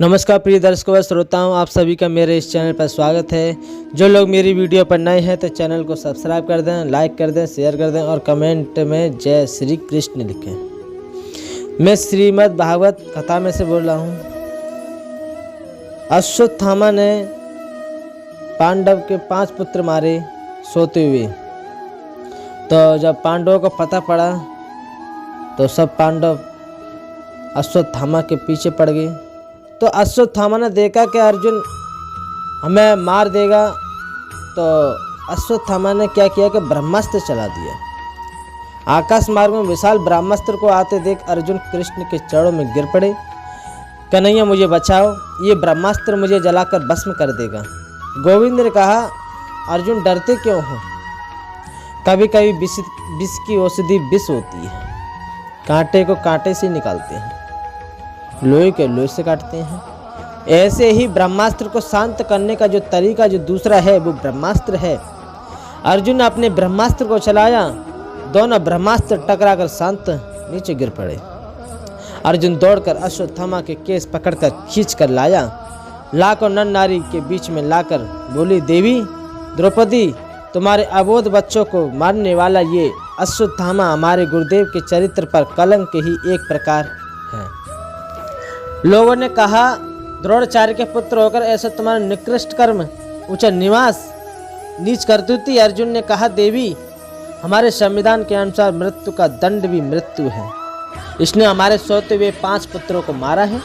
नमस्कार प्रिय दर्शकों व श्रोताओं, आप सभी का मेरे इस चैनल पर स्वागत है। जो लोग मेरी वीडियो पर नए हैं तो चैनल को सब्सक्राइब कर दें, लाइक कर दें, शेयर कर दें और कमेंट में जय श्री कृष्ण लिखें। मैं श्रीमद् भागवत कथा में से बोल रहा हूँ। अश्वत्थामा ने पांडव के 5 पुत्र मारे सोते हुए। तो जब पांडवों को पता पड़ा तो सब पांडव अश्वत्थामा के पीछे पड़ गए। तो अश्वत्थामा ने देखा कि अर्जुन हमें मार देगा, तो अश्वत्थामा ने क्या किया कि ब्रह्मास्त्र चला दिया। आकाश मार्ग में विशाल ब्रह्मास्त्र को आते देख अर्जुन कृष्ण के चरणों में गिर पड़े। कन्हैया मुझे बचाओ, ये ब्रह्मास्त्र मुझे जलाकर भस्म कर देगा। गोविंद ने कहा, अर्जुन डरते क्यों हो? कभी कभी विष की औषधि विष होती है। कांटे को कांटे से निकालते हैं, लोहे के लोहे से काटते हैं। ऐसे ही ब्रह्मास्त्र को शांत करने का जो तरीका जो दूसरा है वो ब्रह्मास्त्र है। अर्जुन ने अपने ब्रह्मास्त्र को चलाया, दोनों ब्रह्मास्त्र टकराकर शांत नीचे गिर पड़े। अर्जुन दौड़कर अश्वत्थामा के केस पकड़कर खींच कर लाया। लाखों नर नारी के बीच में लाकर बोली, देवी द्रौपदी, तुम्हारे अबोध बच्चों को मारने वाला ये अश्वत्थामा हमारे गुरुदेव के चरित्र पर कलंक ही एक प्रकार है। लोगों ने कहा, द्रोणाचार्य के पुत्र होकर ऐसा तुम्हारा निकृष्ट कर्म, ऊंचा निवास, नीच करतूती। अर्जुन ने कहा, देवी हमारे संविधान के अनुसार मृत्यु का दंड भी मृत्यु है। इसने हमारे सोते हुए 5 पुत्रों को मारा है,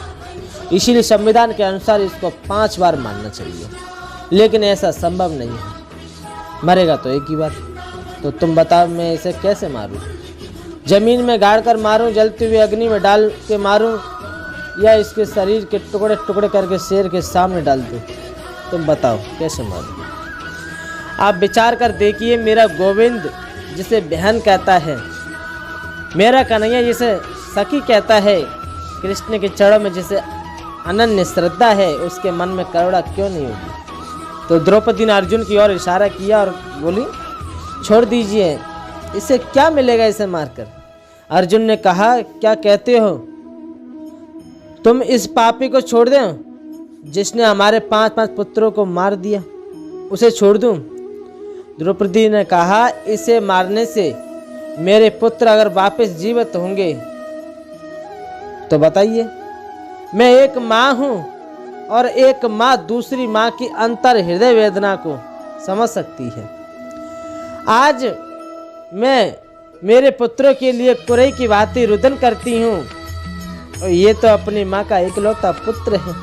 इसीलिए संविधान के अनुसार इसको 5 बार मारना चाहिए। लेकिन ऐसा संभव नहीं है, मरेगा तो एक ही बार। तो तुम बताओ मैं इसे कैसे मारूं? जमीन में गाड़ कर मारूं, जलते हुए अग्नि में डाल के मारूं, या इसके शरीर के टुकड़े टुकड़े करके शेर के सामने डाल दूं? तुम बताओ कैसे मारूं? आप विचार कर देखिए। मेरा गोविंद जिसे बहन कहता है, मेरा कन्हैया जिसे सखी कहता है, कृष्ण के चरणों में जिसे अनन्य श्रद्धा है, उसके मन में करुणा क्यों नहीं होगी? तो द्रौपदी ने अर्जुन की ओर इशारा किया और बोली, छोड़ दीजिए, इसे क्या मिलेगा इसे मारकर? अर्जुन ने कहा, क्या कहते हो? तुम इस पापी को छोड़ दें जिसने हमारे 5 पुत्रों को मार दिया, उसे छोड़ दूं? द्रौपदी ने कहा, इसे मारने से मेरे पुत्र अगर वापस जीवित होंगे तो बताइए। मैं एक माँ हूँ और एक माँ दूसरी माँ की अंतर हृदय वेदना को समझ सकती है। आज मैं मेरे पुत्रों के लिए कुरई की भांति रुदन करती हूँ और ये तो अपनी माँ का इकलौता पुत्र है।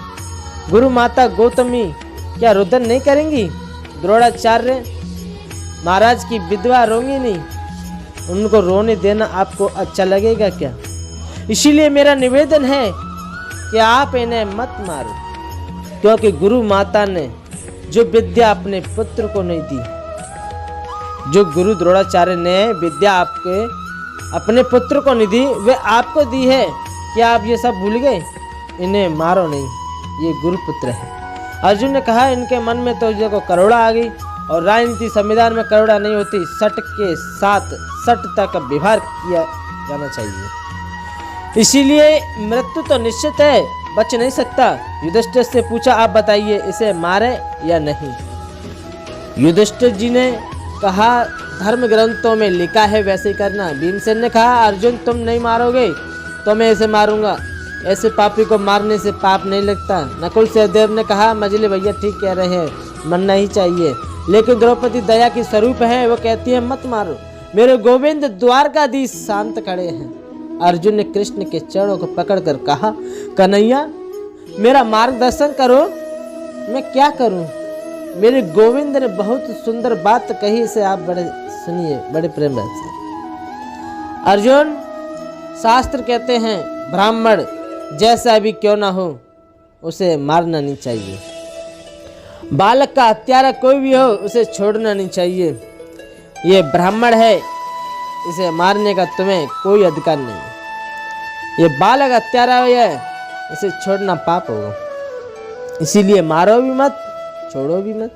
गुरु माता गौतमी क्या रुदन नहीं करेंगी? द्रोणाचार्य महाराज की विधवा रोंगिनी, उनको रोने देना आपको अच्छा लगेगा क्या? इसीलिए मेरा निवेदन है कि आप इन्हें मत मारो, क्योंकि गुरु माता ने जो विद्या अपने पुत्र को नहीं दी, जो गुरु द्रोणाचार्य ने विद्या आपके अपने पुत्र को नहीं दी, वे आपको दी है। क्या आप ये सब भूल गए? इन्हें मारो नहीं, ये गुरुपुत्र है। अर्जुन ने कहा, इनके मन में तो देखो करुणा आ गई, और राजनीति संविधान में करुणा नहीं होती। सट के साथ सटता का व्यवहार किया जाना चाहिए। इसीलिए मृत्यु तो निश्चित है, बच नहीं सकता। युधिष्ठिर से पूछा, आप बताइए इसे मारे या नहीं? युधिष्ठिर जी ने कहा, धर्म ग्रंथों में लिखा है वैसे करना। भीमसेन ने कहा, अर्जुन तुम नहीं मारोगे तो मैं इसे मारूंगा, ऐसे पापी को मारने से पाप नहीं लगता। नकुल सहदेव ने कहा, मजली भैया ठीक कह रहे हैं, मरना ही चाहिए। लेकिन द्रौपदी दया की स्वरूप है, वो कहती है मत मारो। मेरे गोविंद द्वारकाधीश शांत खड़े हैं। अर्जुन ने कृष्ण के चरणों को पकड़कर कहा, कन्हैया मेरा मार्गदर्शन करो, मैं क्या करूं? मेरे गोविंद ने बहुत सुंदर बात कही, इसे आप बड़े सुनिए, बड़े प्रेम से। अर्जुन, शास्त्र कहते हैं ब्राह्मण जैसा भी क्यों ना हो उसे मारना नहीं चाहिए। बालक का हत्यारा कोई भी हो उसे छोड़ना नहीं चाहिए। ये ब्राह्मण है, इसे मारने का तुम्हें कोई अधिकार नहीं। ये बालक हत्यारा है, इसे छोड़ना पाप होगा। इसीलिए मारो भी मत, छोड़ो भी मत।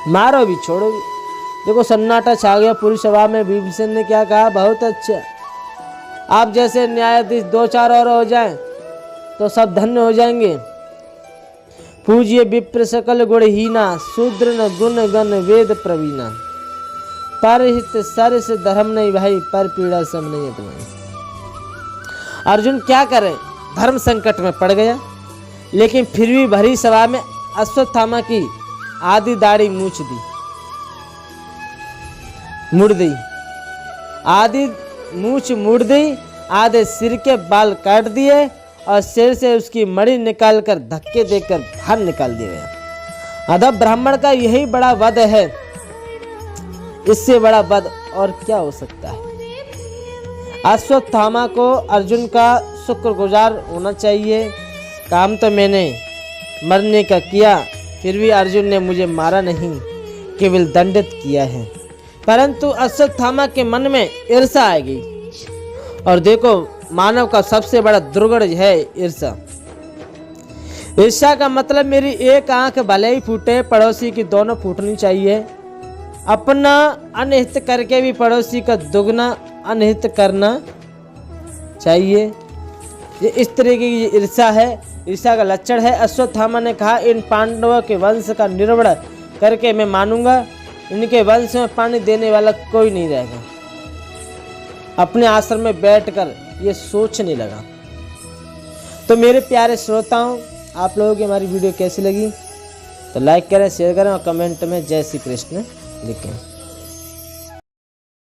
मारो भी छोड़ो भी। देखो सन्नाटा छा गया पूरी सभा में। भीमसेन ने क्या कहा, बहुत अच्छा, आप जैसे न्यायाधीश 2-4 और हो जाएं तो सब धन्य हो जाएंगे। पूज्य विप्र सकल गुणहीना, शूद्र न गुण गण वेद प्रवीणा। परहित सरस धर्म नहीं भाई, पर पीड़ा सम नहीं है तुम्हें। अर्जुन क्या करे, धर्म संकट में पड़ गया, लेकिन फिर भी भरी सभा में अश्वत्थामा की आधी दाढ़ी मूछ दी, मुड़ दी, आधी मूछ मुड़ दी, आधे सिर के बाल काट दिए और सिर से उसकी मणि निकालकर धक्के देकर बाहर निकाल दिया गया। अतः ब्राह्मण का यही बड़ा वध है, इससे बड़ा वध और क्या हो सकता है। अश्वत्थामा को अर्जुन का शुक्रगुजार होना चाहिए। काम तो मैंने मरने का किया, फिर भी अर्जुन ने मुझे मारा नहीं, केवल दंडित किया है। परंतु अश्वत्थामा के मन में ईर्ष्या आ गई। और देखो, मानव का सबसे बड़ा दुर्गुण है ईर्ष्या। ईर्ष्या का मतलब मेरी एक आंख भले ही फूटे, पड़ोसी की दोनों फूटनी चाहिए। अपना अनहित करके भी पड़ोसी का दुगना अनहित करना चाहिए। ये इस तरह की ईर्ष्या है, ईर्ष्या का लक्षण है। अश्वत्थामा ने कहा, इन पांडवों के वंश का निर्वण करके मैं मानूंगा, इनके वंश में पानी देने वाला कोई नहीं रहेगा। अपने आश्रम में बैठकर ये सोचने लगा। तो मेरे प्यारे श्रोताओं, आप लोगों की हमारी वीडियो कैसी लगी तो लाइक करें, शेयर करें और कमेंट में जय श्री कृष्ण लिखें।